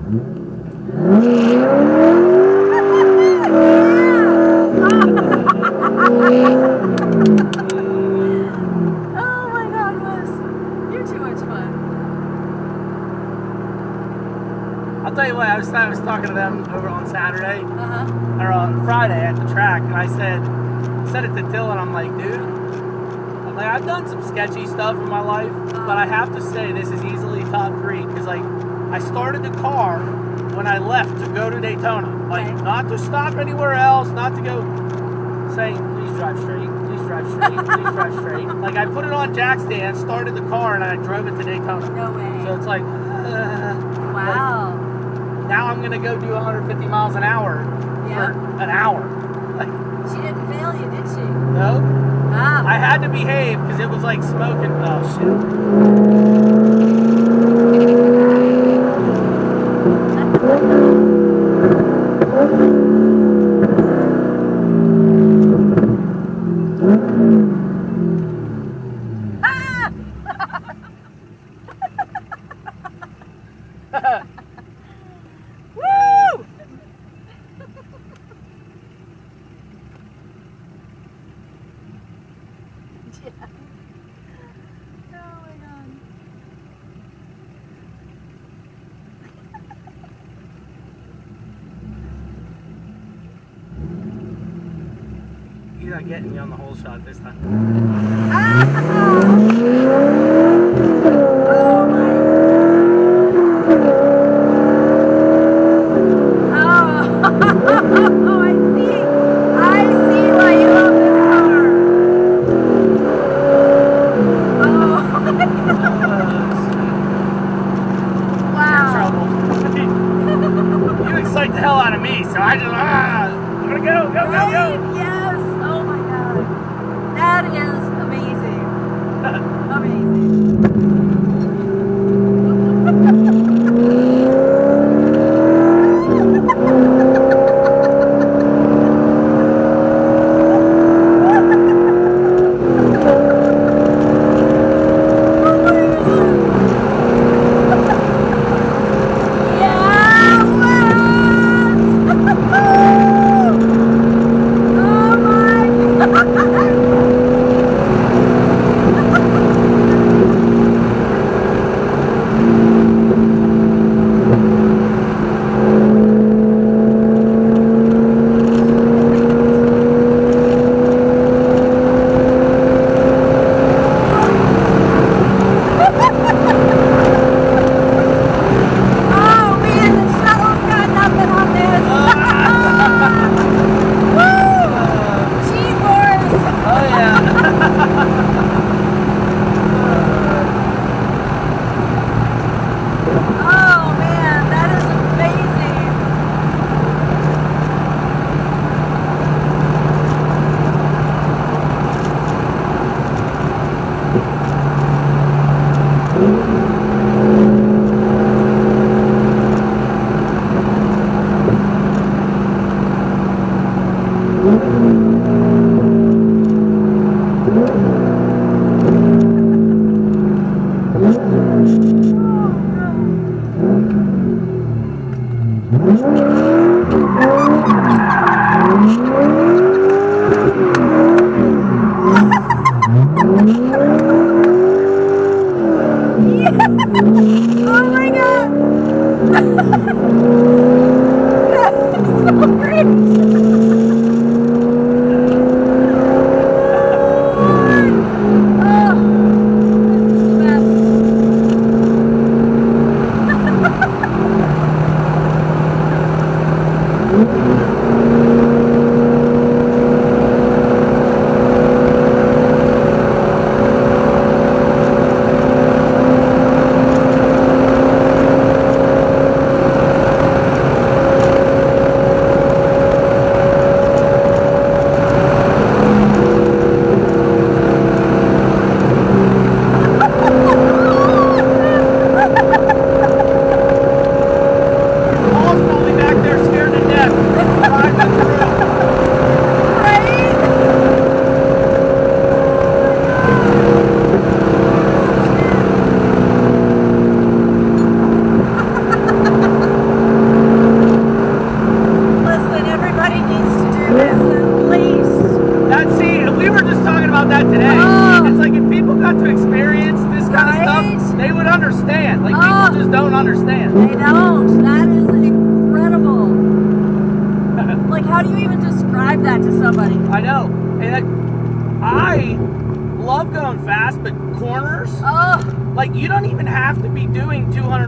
Oh my God, Wes. You're too much fun. I'll tell you what, I was talking to them over on Saturday, Uh-huh. or on Friday at the track, and I said it to Dylan, I'm like, dude, I've done some sketchy stuff in my life, but I have to say this is easily top 3, because I started the car when I left to go to Daytona, not to stop anywhere else, not to go saying, please drive straight, please drive straight, please drive straight. I put it on jack stand, started the car, and I drove it to Daytona. No way. So it's like, wow. Now I'm gonna go do 150 miles an hour for an hour. She didn't fail you, did she? No. Ah. I had to behave because it was like smoking. Oh shit. Woo! Yeah. Oh my God. You're not getting me on the whole shot this time. The hell out of me, so I just I'm gonna go. Yes. Oh my God. That is amazing. Amazing. Oh my God! That's so great! that today. Oh. It's like if people got to experience this kind of Right? stuff, they would understand. Like Oh. people just don't understand. They don't. That is incredible. Like, how do you even describe that to somebody? I know. And I love going fast, but corners, Oh. like you don't even have to be doing 200